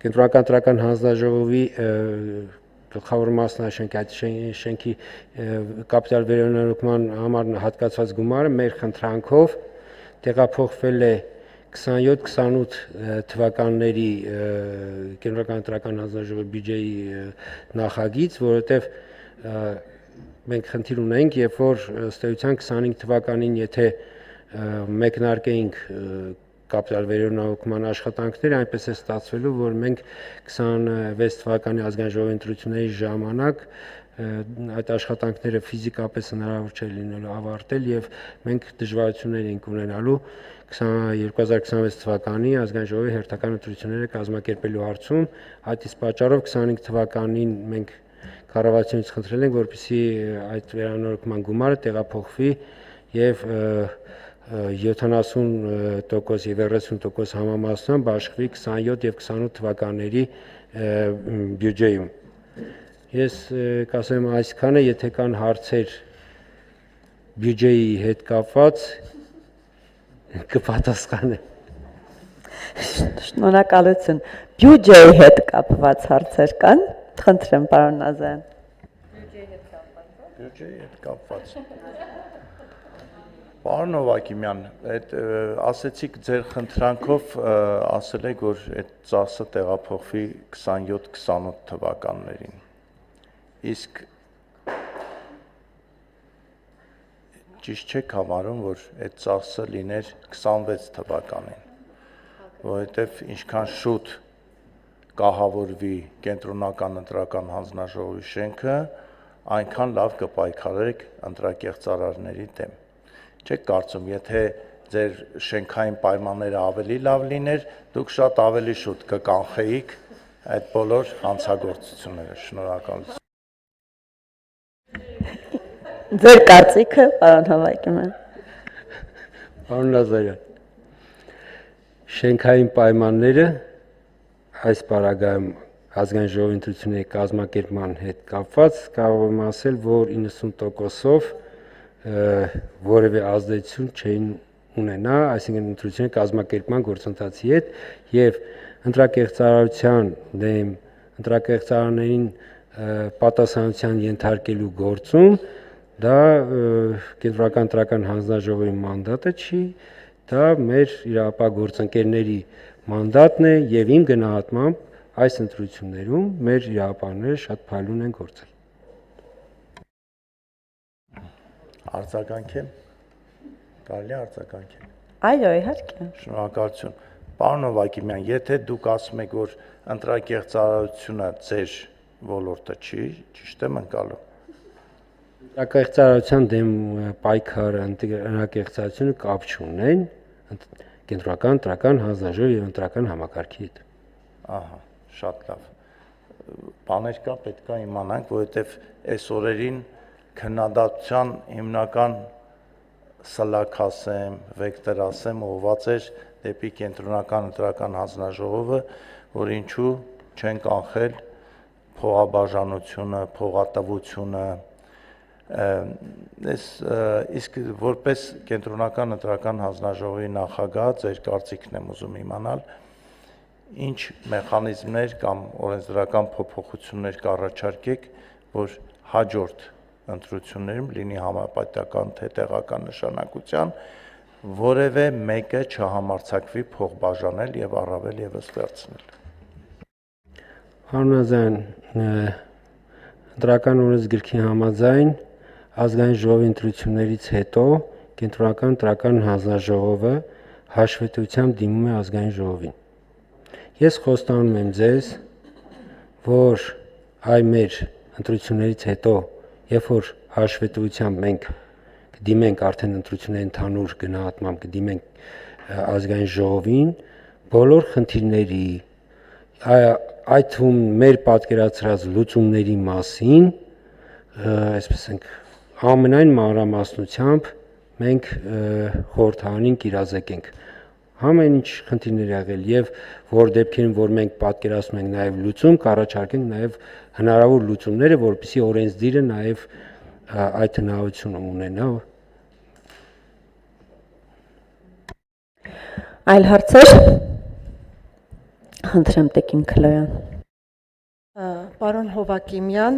Կենտրոնական տրական հանձնաժողովի գլխավոր մասնաշենք այդ շենքի կապիտալ վերանորոգման համար հատկացված գումարը մեր խնդրանքով տեղափոխվել է 27-28 թվականների կենտրոնական տրական հանձնաժողովի բյուջեի նախագիծ, որովհետև մենք խնդիր ունենք, երբ որ ըստ էության 25 թվականին եթե մեկնարկեինք կապիտալ վերանորոգման աշխատանքները, այնպես է ստացվելու, որ մենք 26 թվականի ազգային ժողովի ընտրությունների ժամանակ այդ աշխատանքները ֆիզիկապես հնարավոր չէ լինելու ավարտել եւ մենք դժվարություններ ենք ունենալու 2026 թվականի ազգային ժողովի հերթական ընտրությունները կազմակերպելու հարցում, այդ իսկ պատճառով 25 թվականին մենք կառավարությունից խնդրել ենք, որպեսզի այդ վերանորոգման գումարը տեղափոխվի եւ 70% եւ 30% համամասնությամբ աշխվի 27 եւ 28 թվականների բյուջեում։ Ես կասեմ այսքանը, եթե կան հարցեր բյուջեի հետ կապված, կպատասխանեմ։ Շնորհակալություն։ Բյուջեի հետ կապված հարցեր կան։ Խնդրեմ, պարոն Նազարյան։ Բյուջեի հետ կապված։ Պարոն Հովակիմյան, այդ ասեցիք ձեր խնդրանքով ասել եք, որ այդ ծախսը տեղափոխվի 27-28 թվականներին։ Իսկ ճիշտ չեք համարում, որ այդ ծախսը լիներ 26 թվականին, որովհետև ինչքան շուտ կահավորվի կենտրոնական ընտրական հանձնաժողովի շենքը, այնքան լավ կպայքարեք ընտրակեղծարարների դեմ։ Չեք կարծում, եթե ձեր շենքային պայմանները ավելի լավ լիներ, դուք շատ ավելի շուտ կկանխեիք այդ բոլոր հանցագործությունները։ Շնորհակալություն։ Ձեր կարծիքը, պարոն Հովակիմյան։ Պարոն Նազարյան, շենքային պայմանները այս պարագայում ազգային ժողովի ընտրությունների կազմակերպման հետ կապված կարող եմ ասել, որ 90%-ով որևէ ազդեցություն չէին ունենա, այսինքն ընտրությունների կազմակերպման գործընթացի հետ եւ ընտրակեղծարարության դեմ ընտրակեղծարարներին պատասխանատվության ենթարկելու գործում դա կենտրոնական տրական հանձնաժողովի մանդատը չի, դա մեր իրավապահ գործընկերների մանդատն է եւ իմ գնահատմամբ այս ընտրություններում մեր իրավապահները շատ փայլուն են գործել։ Արձագանք եմ։ Կարելի է արձագանքել։ Այո, իհարկե։ Շնորհակալություն։ Պարոն Հովակիմյան, եթե դուք ասում եք, որ ընտրակեղծարարությունը ձեր ոլորտը չի, ճիշտ եմ ընկալում։ Ընտրակեղծարարության դեմ պայքարը ընտրակեղծարարությունը կապ չունեն կենտրոնական տրական հանձնաժողովի եւ ընտրական համակարգի հետ։ Ահա, շատ լավ։ Բաներ կա, պետք է իմանանք, որովհետև այս օրերին քննադատության հիմնական սլաք ասեմ, վեկտոր ասեմ, ուղղված էր դեպի կենտրոնական ընտրական հանձնաժողովը, որ ինչու չեն կանխել փողաբաժանությունը, փողատվությունը, իսկ որպես կենտրոնական ընտրական հանձնաժողովի նախագահ ձեր կարծիքն եմ ուզում իմանալ, ինչ մեխանիզմներ կամ օրենսդրական փոփոխություններ կառաջարկեք, որ հաջորդ ընտրություններում լինի համապատասխան թե տեղական նշանակության, որևէ մեկը չհամարձակվի փոխբաժանել եւ առավել եւս վերցնել։ Պարոն Նազարյան, ընտրական օրենսգրքի համաձայն ազգային ժողովի ընտրություններից հետո կենտրոնական տրական հանձնաժողովը հաշվետվությամբ դիմում է ազգային ժողովին։ Ես խոստանում եմ ձեզ, որ այ մեր ընտրություններից հետո, երբ որ հաշվետվությամբ մենք կդիմենք արդեն ընտրությունների ընդհանուր գնահատմամբ կդիմենք ազգային ժողովին, բոլոր խնդիրների, այդ թվում մեր պատկերացրած լուծումների մասին, այսպես ենք, ամենայն մանրամասնությամբ մենք խորհրդարանին կիրազեկենք։ Ամեն ինչ խնդիրներ եղել եւ որ դեպքերում որ մենք պատկերացնում ենք նաեւ լուծում, կառաջարկենք նաեւ հնարավոր լուծումները, որպեսզի օրենսդիրը նաեւ այդ հնարավորությունը ունենա։ Այլ հարցեր։ Խնդրեմ Տեկին Քլոյան։ Պարոն Հովակիմյան,